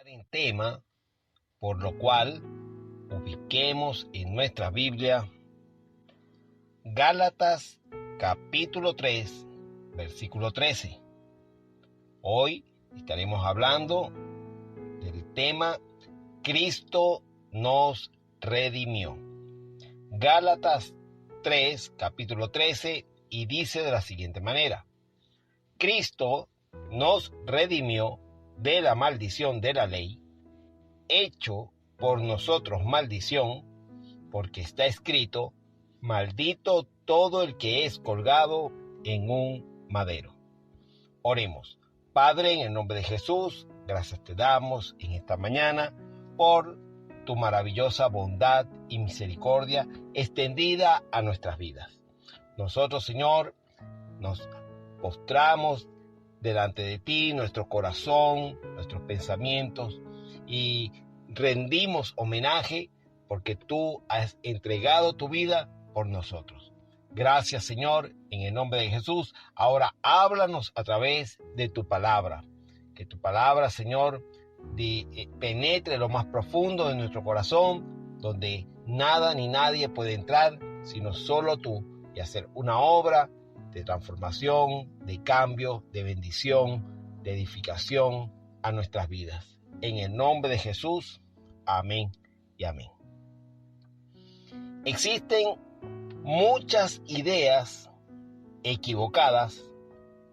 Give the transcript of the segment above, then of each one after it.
En tema, por lo cual ubiquemos en nuestra Biblia Gálatas capítulo 3, versículo 13. Hoy estaremos hablando del tema Cristo nos redimió. Gálatas 3, capítulo 13, y dice de la siguiente manera: Cristo nos redimió de la maldición de la ley, hecho por nosotros maldición, porque está escrito: maldito todo el que es colgado en un madero. Oremos. Padre, en el nombre de Jesús, gracias te damos en esta mañana por tu maravillosa bondad y misericordia extendida a nuestras vidas. Nosotros, Señor, nos postramos delante de ti, nuestro corazón, nuestros pensamientos, y rendimos homenaje porque tú has entregado tu vida por nosotros. Gracias, Señor, en el nombre de Jesús. Ahora háblanos a través de tu palabra. Que tu palabra, Señor, penetre lo más profundo de nuestro corazón, donde nada ni nadie puede entrar, sino solo tú, y hacer una obra de transformación, de cambio, de bendición, de edificación a nuestras vidas. En el nombre de Jesús, amén y amén. Existen muchas ideas equivocadas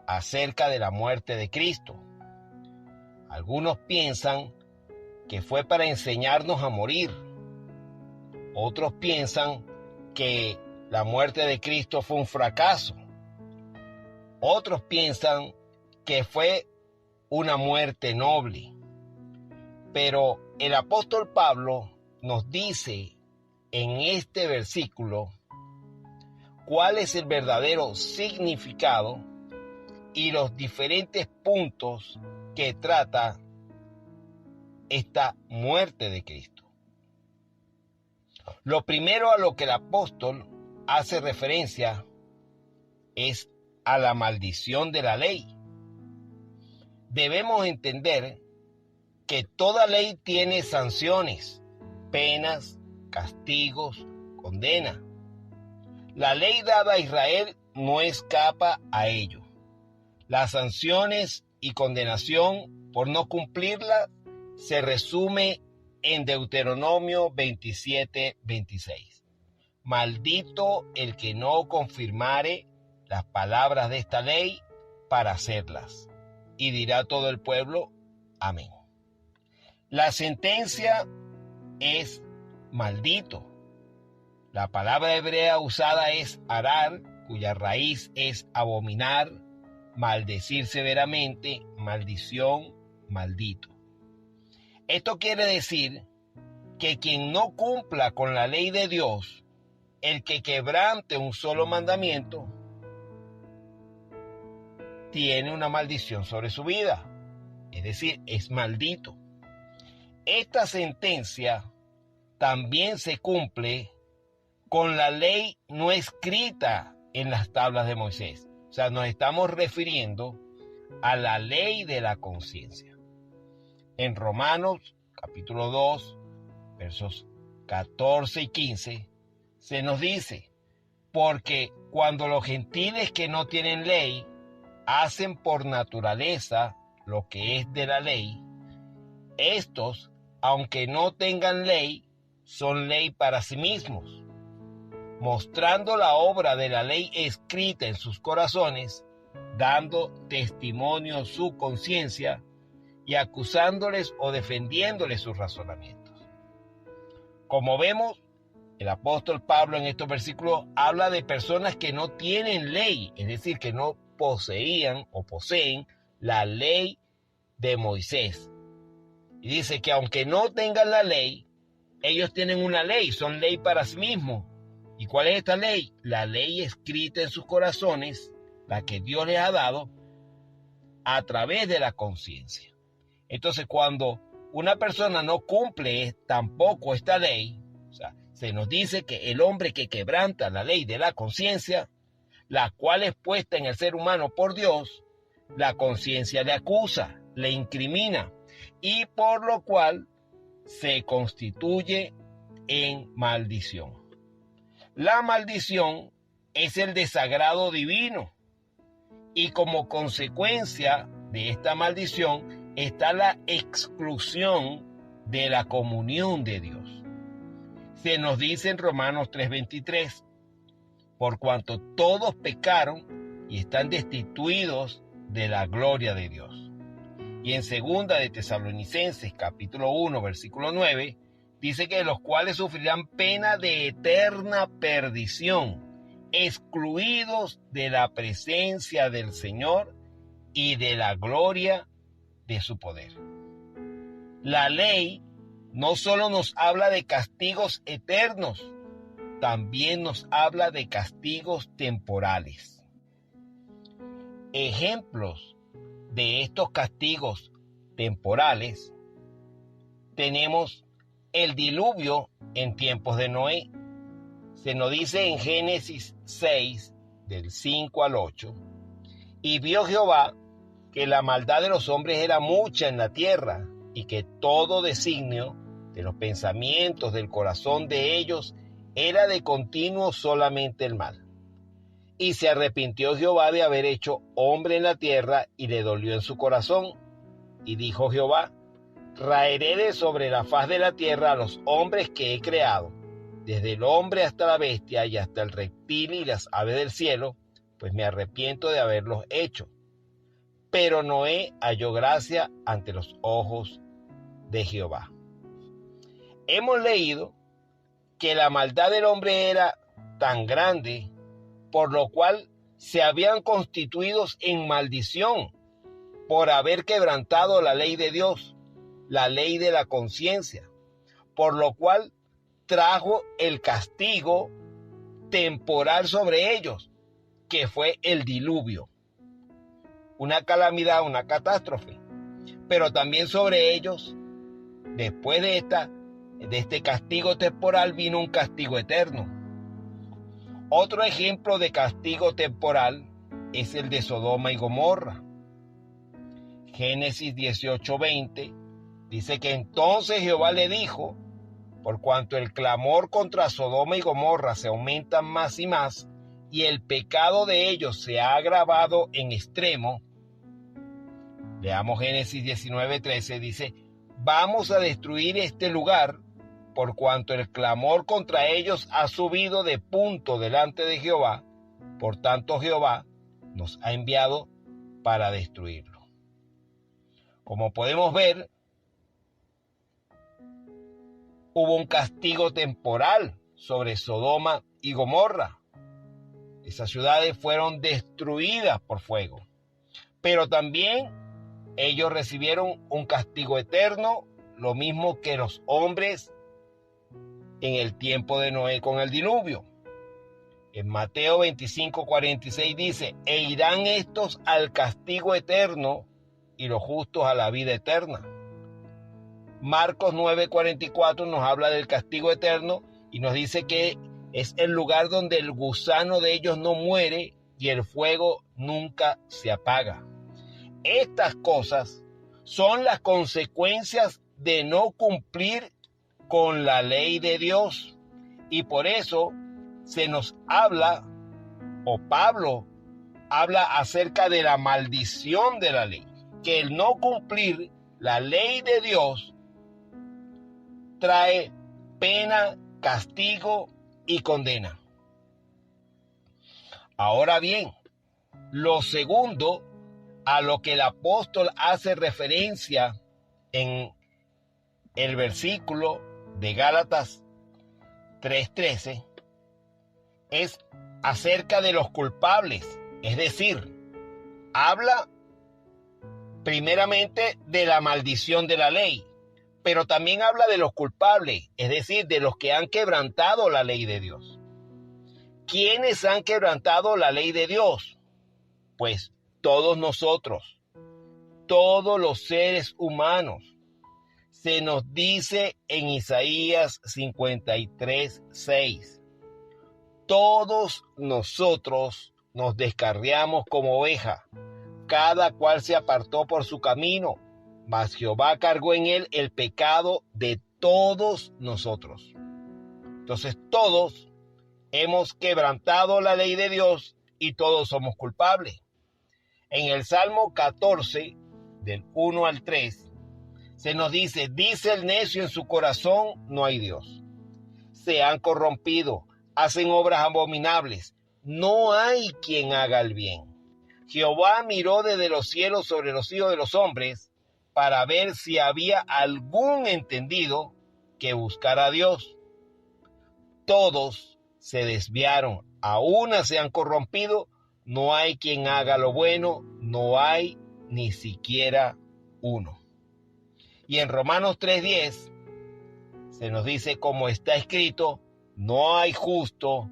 acerca de la muerte de Cristo. Algunos piensan que fue para enseñarnos a morir. Otros piensan que la muerte de Cristo fue un fracaso. Otros piensan que fue una muerte noble. Pero el apóstol Pablo nos dice en este versículo cuál es el verdadero significado y los diferentes puntos que trata esta muerte de Cristo. Lo primero a lo que el apóstol hace referencia es a la maldición de la ley. Debemos entender que toda ley tiene sanciones, penas, castigos, condena. La ley dada a Israel no escapa a ello. Las sanciones y condenación por no cumplirla se resume en Deuteronomio 27:26. Maldito el que no confirmare las palabras de esta ley para hacerlas. Y dirá todo el pueblo, amén. La sentencia es maldito. La palabra hebrea usada es arar, cuya raíz es abominar, maldecir severamente, maldición, maldito. Esto quiere decir que quien no cumpla con la ley de Dios, el que quebrante un solo mandamiento, tiene una maldición sobre su vida, es decir, es maldito. Esta sentencia también se cumple con la ley no escrita en las tablas de Moisés. O sea, nos estamos refiriendo a la ley de la conciencia. En Romanos capítulo 2, versos 14 y 15, se nos dice: porque cuando los gentiles que no tienen ley hacen por naturaleza lo que es de la ley, estos, aunque no tengan ley, son ley para sí mismos, mostrando la obra de la ley escrita en sus corazones, dando testimonio su conciencia y acusándoles o defendiéndoles sus razonamientos. Como vemos, el apóstol Pablo en estos versículos habla de personas que no tienen ley, es decir, que no poseían o poseen la ley de Moisés. Y dice que aunque no tengan la ley, ellos tienen una ley, son ley para sí mismos. ¿Y cuál es esta ley? La ley escrita en sus corazones, la que Dios les ha dado a través de la conciencia. Entonces, cuando una persona no cumple tampoco esta ley, o sea, se nos dice que el hombre que quebranta la ley de la conciencia, la cual es puesta en el ser humano por Dios, la conciencia le acusa, le incrimina y por lo cual se constituye en maldición. La maldición es el desagrado divino y como consecuencia de esta maldición está la exclusión de la comunión de Dios. Se nos dice en Romanos 3:23, por cuanto todos pecaron y están destituidos de la gloria de Dios. Y en 2 de Tesalonicenses capítulo 1 versículo 9 dice que los cuales sufrirán pena de eterna perdición, excluidos de la presencia del Señor y de la gloria de su poder. La ley no solo nos habla de castigos eternos, también nos habla de castigos temporales. Ejemplos de estos castigos temporales tenemos el diluvio en tiempos de Noé. Se nos dice en Génesis 6, del 5 al 8, y vio Jehová que la maldad de los hombres era mucha en la tierra, y que todo designio de los pensamientos del corazón de ellos era de continuo solamente el mal. Y se arrepintió Jehová de haber hecho hombre en la tierra, y le dolió en su corazón. Y dijo Jehová: raeré de sobre la faz de la tierra a los hombres que he creado, desde el hombre hasta la bestia y hasta el reptil y las aves del cielo, pues me arrepiento de haberlos hecho. Pero Noé halló gracia ante los ojos de Jehová. Hemos leído que la maldad del hombre era tan grande, por lo cual se habían constituido en maldición por haber quebrantado la ley de Dios, la ley de la conciencia, por lo cual trajo el castigo temporal sobre ellos, que fue el diluvio. Una calamidad, una catástrofe. Pero también sobre ellos, después de este castigo temporal, vino un castigo eterno. Otro ejemplo de castigo temporal es el de Sodoma y Gomorra. Génesis 18:20 dice que entonces Jehová le dijo: por cuanto el clamor contra Sodoma y Gomorra se aumenta más y más, y el pecado de ellos se ha agravado en extremo. Leamos Génesis 19:13, dice: vamos a destruir este lugar, por cuanto el clamor contra ellos ha subido de punto delante de Jehová, por tanto Jehová nos ha enviado para destruirlo. Como podemos ver, hubo un castigo temporal sobre Sodoma y Gomorra. Esas ciudades fueron destruidas por fuego. Pero también ellos recibieron un castigo eterno, lo mismo que los hombres en el tiempo de Noé con el diluvio. En Mateo 25:46 dice: e irán estos al castigo eterno y los justos a la vida eterna. Marcos 9:44 nos habla del castigo eterno y nos dice que es el lugar donde el gusano de ellos no muere y el fuego nunca se apaga. Estas cosas son las consecuencias de no cumplir con la ley de Dios. Y por eso se nos habla, o Pablo habla acerca de la maldición de la ley. Que el no cumplir la ley de Dios trae pena, castigo y condena. Ahora bien, lo segundo a lo que el apóstol hace referencia en el versículo de Gálatas 3:13 es acerca de los culpables, es decir, habla primeramente de la maldición de la ley, pero también habla de los culpables, es decir, de los que han quebrantado la ley de Dios. ¿Quiénes han quebrantado la ley de Dios? Pues todos nosotros, todos los seres humanos. Se nos dice en Isaías 53:6, todos nosotros nos descarriamos como oveja, cada cual se apartó por su camino, mas Jehová cargó en él el pecado de todos nosotros. Entonces todos hemos quebrantado la ley de Dios y todos somos culpables. En el Salmo 14, del 1 al 3, se nos dice el necio en su corazón, no hay Dios. Se han corrompido, hacen obras abominables, no hay quien haga el bien. Jehová miró desde los cielos sobre los hijos de los hombres para ver si había algún entendido que buscara a Dios. Todos se desviaron, a una se han corrompido, no hay quien haga lo bueno, no hay ni siquiera uno. Y en Romanos 3:10 se nos dice, como está escrito, no hay justo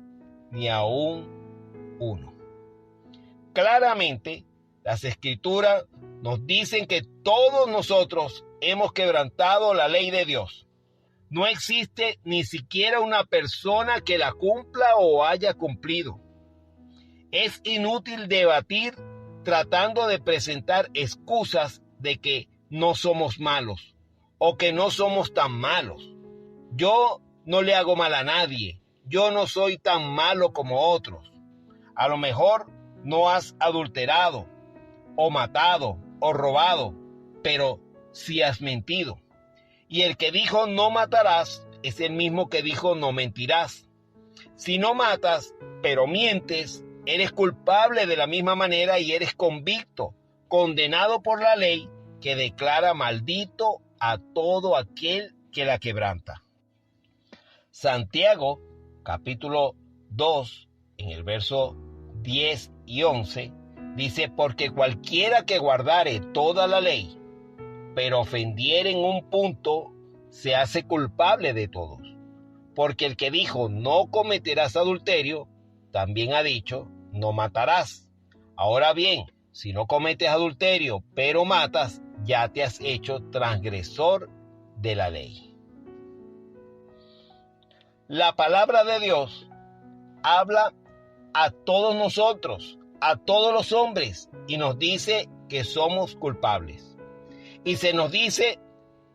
ni aún uno. Claramente, las Escrituras nos dicen que todos nosotros hemos quebrantado la ley de Dios. No existe ni siquiera una persona que la cumpla o haya cumplido. Es inútil debatir tratando de presentar excusas de que no somos malos o que no somos tan malos. Yo no le hago mal a nadie. Yo no soy tan malo como otros. A lo mejor no has adulterado o matado o robado, pero sí has mentido. Y el que dijo no matarás es el mismo que dijo no mentirás. Si no matas, pero mientes, eres culpable de la misma manera y eres convicto, condenado por la ley que declara maldito a todo aquel que la quebranta. Santiago, capítulo 2, en el verso 10 y 11, dice, porque cualquiera que guardare toda la ley, pero ofendiere en un punto, se hace culpable de todos. Porque el que dijo, no cometerás adulterio, también ha dicho, no matarás. Ahora bien, si no cometes adulterio, pero matas, ya te has hecho transgresor de la ley. La palabra de Dios habla a todos nosotros, a todos los hombres, y nos dice que somos culpables. Y se nos dice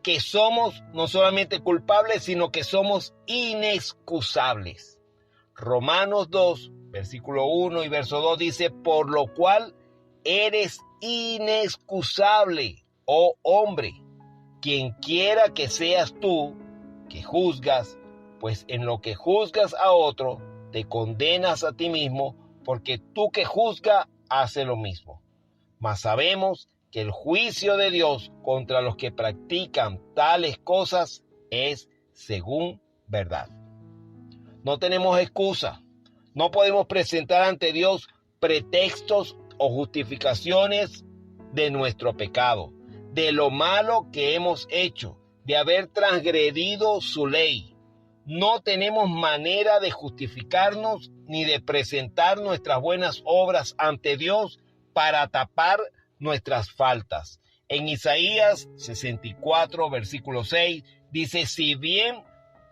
que somos no solamente culpables, sino que somos inexcusables. Romanos 2, versículo 1 y verso 2 dice, por lo cual eres inexcusable, oh hombre, quien quiera que seas tú, que juzgas, pues en lo que juzgas a otro, te condenas a ti mismo, porque tú que juzgas, hace lo mismo. Mas sabemos que el juicio de Dios contra los que practican tales cosas es según verdad. No tenemos excusa. No podemos presentar ante Dios pretextos o justificaciones de nuestro pecado, de lo malo que hemos hecho, de haber transgredido su ley. No tenemos manera de justificarnos ni de presentar nuestras buenas obras ante Dios para tapar nuestras faltas. En Isaías 64, versículo 6, dice, si bien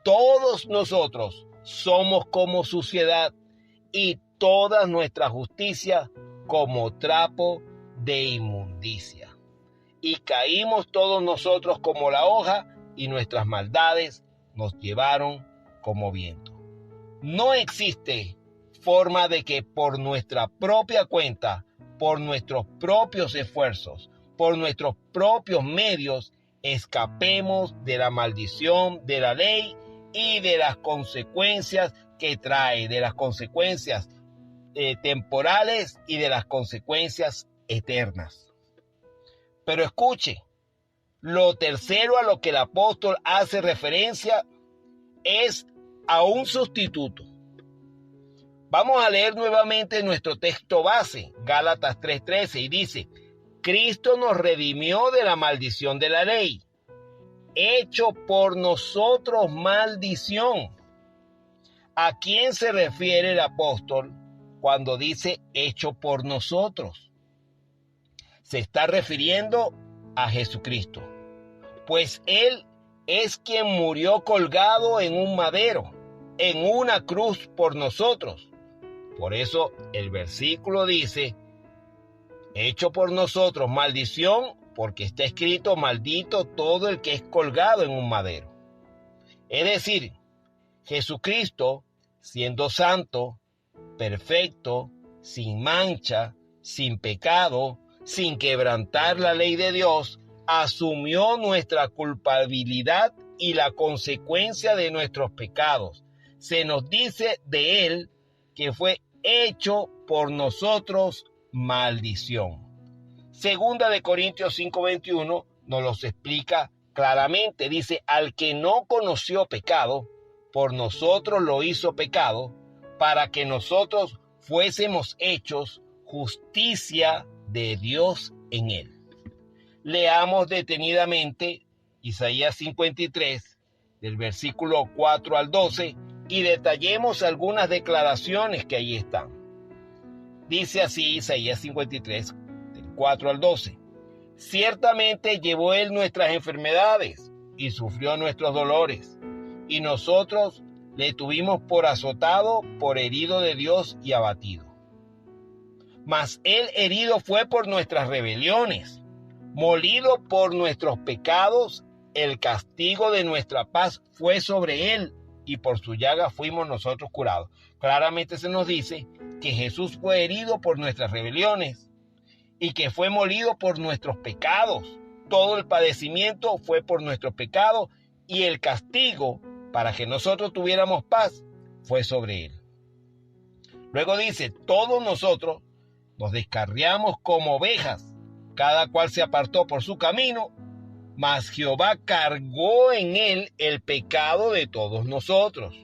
todos nosotros somos como suciedad y toda nuestra justicia como trapo de inmundicia. Y caímos todos nosotros como la hoja y nuestras maldades nos llevaron como viento. No existe forma de que por nuestra propia cuenta, por nuestros propios esfuerzos, por nuestros propios medios, escapemos de la maldición de la ley y de las consecuencias que trae, de las consecuencias temporales y de las consecuencias eternas. Pero escuche, lo tercero a lo que el apóstol hace referencia es a un sustituto. Vamos a leer nuevamente nuestro texto base, Gálatas 3:13, y dice, Cristo nos redimió de la maldición de la ley, hecho por nosotros maldición. ¿A quién se refiere el apóstol cuando dice hecho por nosotros? Se está refiriendo a Jesucristo, pues Él es quien murió colgado en un madero, en una cruz por nosotros. Por eso el versículo dice, hecho por nosotros maldición, porque está escrito: maldito todo el que es colgado en un madero. Es decir, Jesucristo, siendo santo, perfecto, sin mancha, sin pecado, sin quebrantar la ley de Dios, asumió nuestra culpabilidad y la consecuencia de nuestros pecados. Se nos dice de él que fue hecho por nosotros maldición. Segunda de Corintios 5:21 nos los explica claramente. Dice: al que no conoció pecado, por nosotros lo hizo pecado, para que nosotros fuésemos hechos justicia de Dios en él. Leamos detenidamente Isaías 53, del versículo 4 al 12, y detallemos algunas declaraciones que allí están. Dice así Isaías 53, del 4 al 12. Ciertamente llevó él nuestras enfermedades y sufrió nuestros dolores, y nosotros le tuvimos por azotado, por herido de Dios y abatido. Mas él herido fue por nuestras rebeliones, molido por nuestros pecados, el castigo de nuestra paz fue sobre él, y por su llaga fuimos nosotros curados. Claramente se nos dice que Jesús fue herido por nuestras rebeliones y que fue molido por nuestros pecados. Todo el padecimiento fue por nuestros pecados, y el castigo para que nosotros tuviéramos paz fue sobre él. Luego dice: todos nosotros nos descarriamos como ovejas, cada cual se apartó por su camino, mas Jehová cargó en él el pecado de todos nosotros.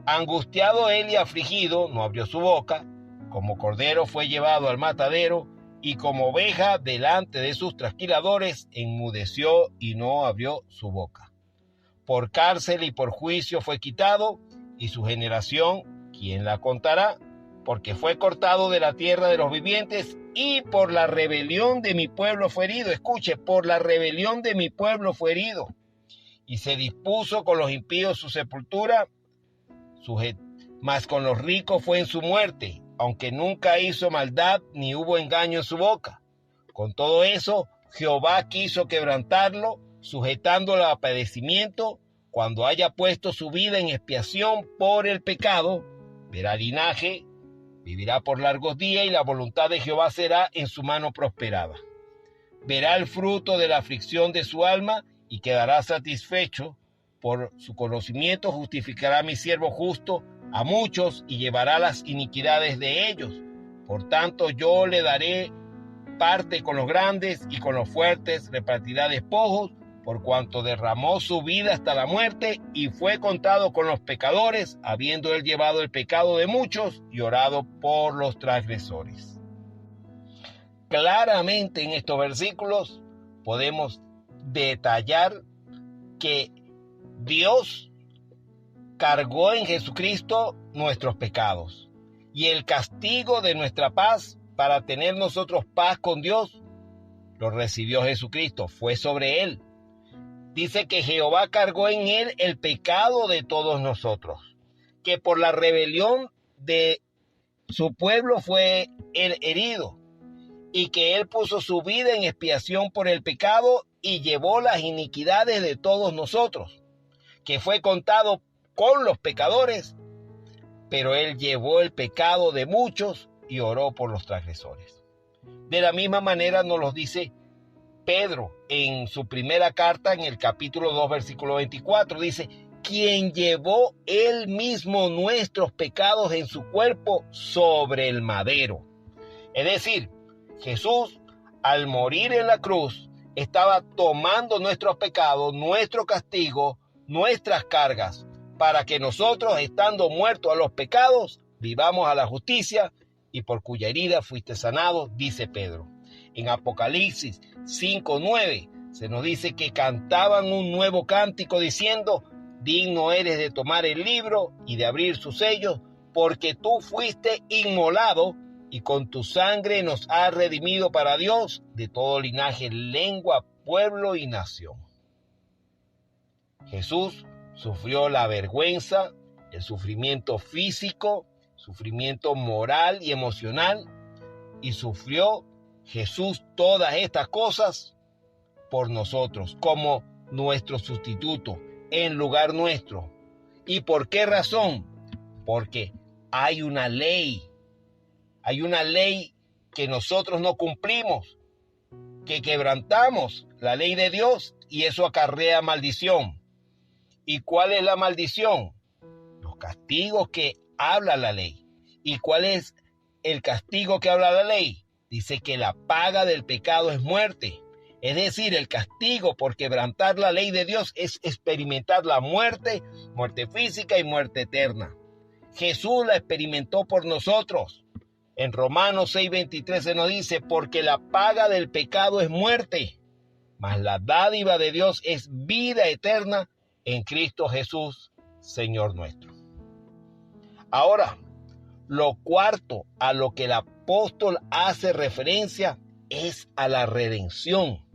Angustiado él y afligido, no abrió su boca, como cordero fue llevado al matadero, y como oveja delante de sus trasquiladores, enmudeció y no abrió su boca. Por cárcel y por juicio fue quitado, y su generación, ¿quién la contará? Porque fue cortado de la tierra de los vivientes, y por la rebelión de mi pueblo fue herido. Escuche, por la rebelión de mi pueblo fue herido. Y se dispuso con los impíos su sepultura, mas con los ricos fue en su muerte, aunque nunca hizo maldad ni hubo engaño en su boca. Con todo eso, Jehová quiso quebrantarlo, sujetándolo a padecimiento. Cuando haya puesto su vida en expiación por el pecado, verá linaje, vivirá por largos días, y la voluntad de Jehová será en su mano prosperada. Verá el fruto de la aflicción de su alma y quedará satisfecho. Por su conocimiento justificará a mi siervo justo a muchos y llevará las iniquidades de ellos. Por tanto, yo le daré parte con los grandes, y con los fuertes repartirá despojos, por cuanto derramó su vida hasta la muerte y fue contado con los pecadores, habiendo él llevado el pecado de muchos y orado por los transgresores. Claramente en estos versículos podemos detallar que Dios cargó en Jesucristo nuestros pecados, y el castigo de nuestra paz para tener nosotros paz con Dios lo recibió Jesucristo, fue sobre él. Dice que Jehová cargó en él el pecado de todos nosotros, que por la rebelión de su pueblo fue él herido, y que él puso su vida en expiación por el pecado y llevó las iniquidades de todos nosotros, que fue contado con los pecadores, pero él llevó el pecado de muchos y oró por los transgresores. De la misma manera nos lo dice Pedro en su primera carta, en el capítulo 2, versículo 24, dice: quien llevó él mismo nuestros pecados en su cuerpo sobre el madero. Es decir, Jesús, al morir en la cruz, estaba tomando nuestros pecados, nuestro castigo, nuestras cargas, para que nosotros, estando muertos a los pecados, vivamos a la justicia, y por cuya herida fuiste sanado, dice Pedro. En Apocalipsis 5:9 se nos dice que cantaban un nuevo cántico diciendo: digno eres de tomar el libro y de abrir sus sellos, porque tú fuiste inmolado y con tu sangre nos has redimido para Dios de todo linaje, lengua, pueblo y nación. Jesús sufrió la vergüenza, el sufrimiento físico, sufrimiento moral y emocional, y sufrió Jesús todas estas cosas por nosotros, como nuestro sustituto, en lugar nuestro. ¿Y por qué razón? Porque hay una ley que nosotros no cumplimos, que quebrantamos la ley de Dios y eso acarrea maldición. ¿Y cuál es la maldición? Los castigos que habla la ley. ¿Y cuál es el castigo que habla la ley? Dice que la paga del pecado es muerte. Es decir, el castigo por quebrantar la ley de Dios es experimentar la muerte, muerte física y muerte eterna. Jesús la experimentó por nosotros. En Romanos 6:23 se nos dice, porque la paga del pecado es muerte, mas la dádiva de Dios es vida eterna en Cristo Jesús, Señor nuestro. Ahora, lo cuarto a lo que el apóstol hace referencia es a la redención.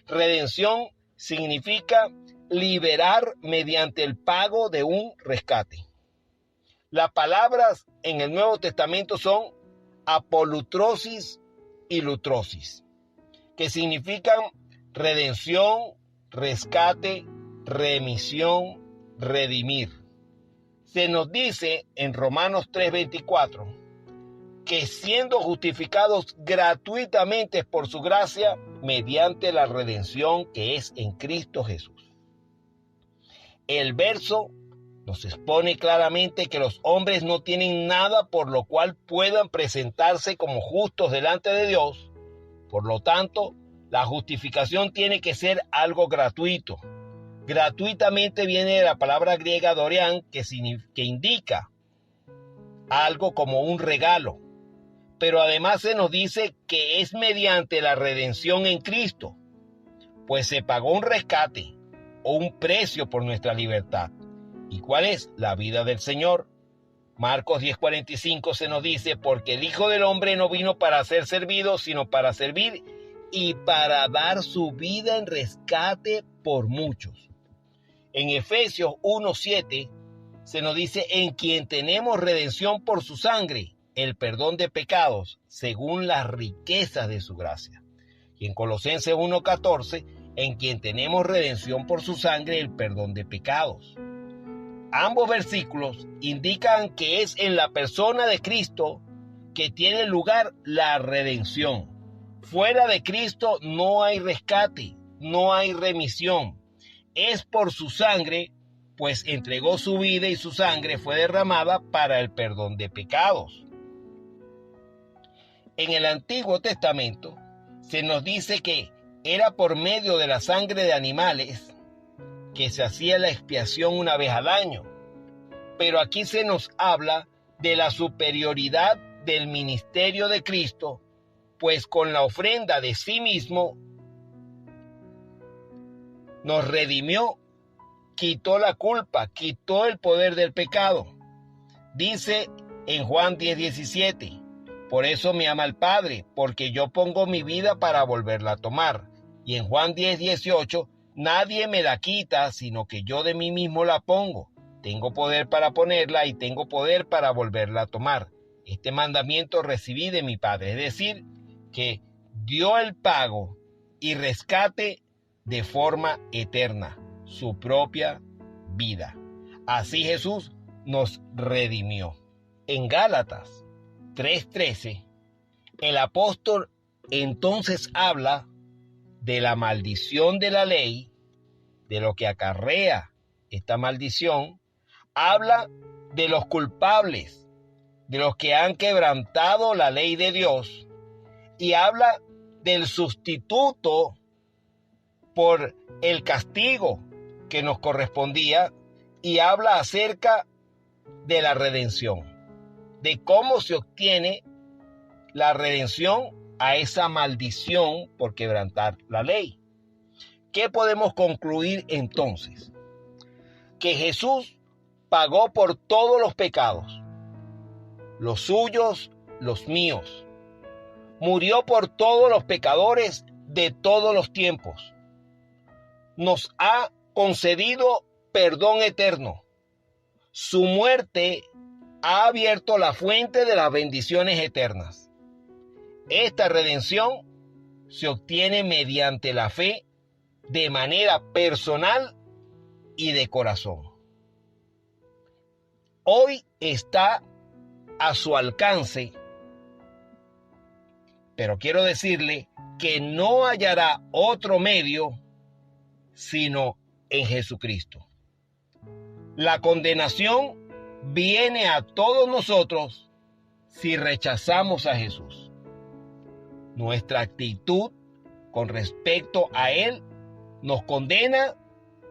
Redención significa liberar mediante el pago de un rescate. Las palabras en el Nuevo Testamento son apolutrosis y lutrosis, que significan redención, rescate, remisión, redimir. Se nos dice en Romanos 3:24 que siendo justificados gratuitamente por su gracia mediante la redención que es en Cristo Jesús. El verso nos expone claramente que los hombres no tienen nada por lo cual puedan presentarse como justos delante de Dios. Por lo tanto, la justificación tiene que ser algo gratuito. Gratuitamente viene de la palabra griega dorean, que indica algo como un regalo. Pero además se nos dice que es mediante la redención en Cristo, pues se pagó un rescate o un precio por nuestra libertad. ¿Y cuál es? La vida del Señor. Marcos 10:45 se nos dice, porque el Hijo del Hombre no vino para ser servido, sino para servir y para dar su vida en rescate por muchos. En Efesios 1:7 se nos dice, en quien tenemos redención por su sangre, el perdón de pecados, según las riquezas de su gracia. Y en Colosenses 1:14, en quien tenemos redención por su sangre, el perdón de pecados. Ambos versículos indican que es en la persona de Cristo que tiene lugar la redención. Fuera de Cristo no hay rescate, no hay remisión. Es por su sangre, pues entregó su vida y su sangre fue derramada para el perdón de pecados. En el Antiguo Testamento se nos dice que era por medio de la sangre de animales que se hacía la expiación una vez al año. Pero aquí se nos habla de la superioridad del ministerio de Cristo, pues con la ofrenda de sí mismo nos redimió, quitó la culpa, quitó el poder del pecado. Dice en Juan 10:17, por eso me ama el Padre, porque yo pongo mi vida para volverla a tomar. Y en Juan 10:18, nadie me la quita, sino que yo de mí mismo la pongo. Tengo poder para ponerla y tengo poder para volverla a tomar. Este mandamiento recibí de mi Padre, es decir, que dio el pago y rescate de forma eterna, su propia vida. Así Jesús nos redimió. En Gálatas 3:13, el apóstol entonces habla de la maldición de la ley, de lo que acarrea esta maldición, habla de los culpables, de los que han quebrantado la ley de Dios, y habla del sustituto por el castigo que nos correspondía, y habla acerca de la redención, de cómo se obtiene la redención a esa maldición por quebrantar la ley. ¿Qué podemos concluir entonces? Que Jesús pagó por todos los pecados, los suyos, los míos. Murió por todos los pecadores de todos los tiempos. Nos ha concedido perdón eterno. Su muerte ha abierto la fuente de las bendiciones eternas. Esta redención se obtiene mediante la fe de manera personal y de corazón. Hoy está a su alcance, pero quiero decirle que no hallará otro medio sino en Jesucristo. La condenación viene a todos nosotros si rechazamos a Jesús. Nuestra actitud con respecto a Él nos condena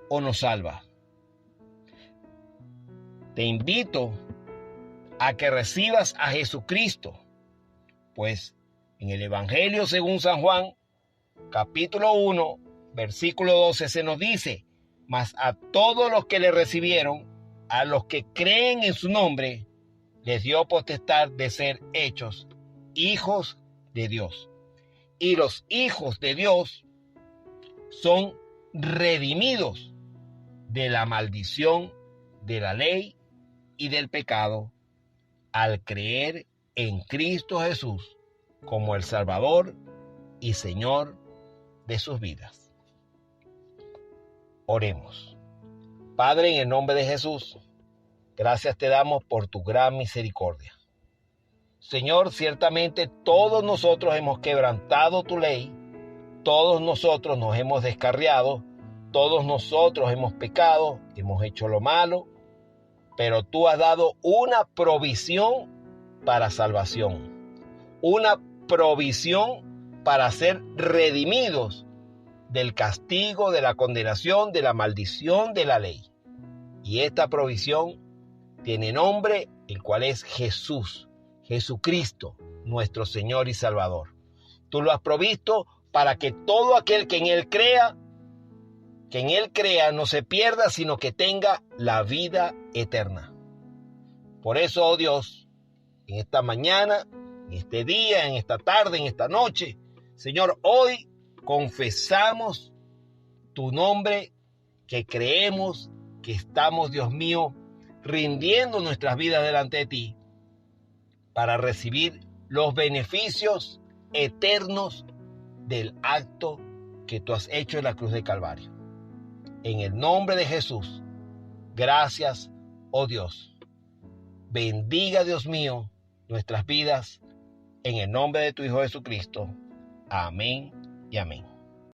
o nos salva. Te invito a que recibas a Jesucristo, pues en el Evangelio según San Juan, capítulo 1, versículo 12 se nos dice: mas a todos los que le recibieron, a los que creen en su nombre, les dio potestad de ser hechos hijos de Dios. Y los hijos de Dios son redimidos de la maldición de la ley y del pecado al creer en Cristo Jesús como el Salvador y Señor de sus vidas. Oremos. Padre, en el nombre de Jesús, gracias te damos por tu gran misericordia. Señor, ciertamente todos nosotros hemos quebrantado tu ley, todos nosotros nos hemos descarriado, todos nosotros hemos pecado, hemos hecho lo malo, pero tú has dado una provisión para salvación, una provisión para ser redimidos del castigo, de la condenación, de la maldición de la ley. Y esta provisión tiene nombre, el cual es Jesús, Jesucristo, nuestro Señor y Salvador. Tú lo has provisto para que todo aquel que en Él crea no se pierda, sino que tenga la vida eterna. Por eso, oh Dios, en esta mañana, en este día, en esta tarde, en esta noche, Señor, hoy confesamos tu nombre, que creemos que estamos, Dios mío, rindiendo nuestras vidas delante de ti para recibir los beneficios eternos del acto que tú has hecho en la cruz de Calvario. En el nombre de Jesús, gracias, oh Dios. Bendiga, Dios mío, nuestras vidas en el nombre de tu Hijo Jesucristo. Amén y amén.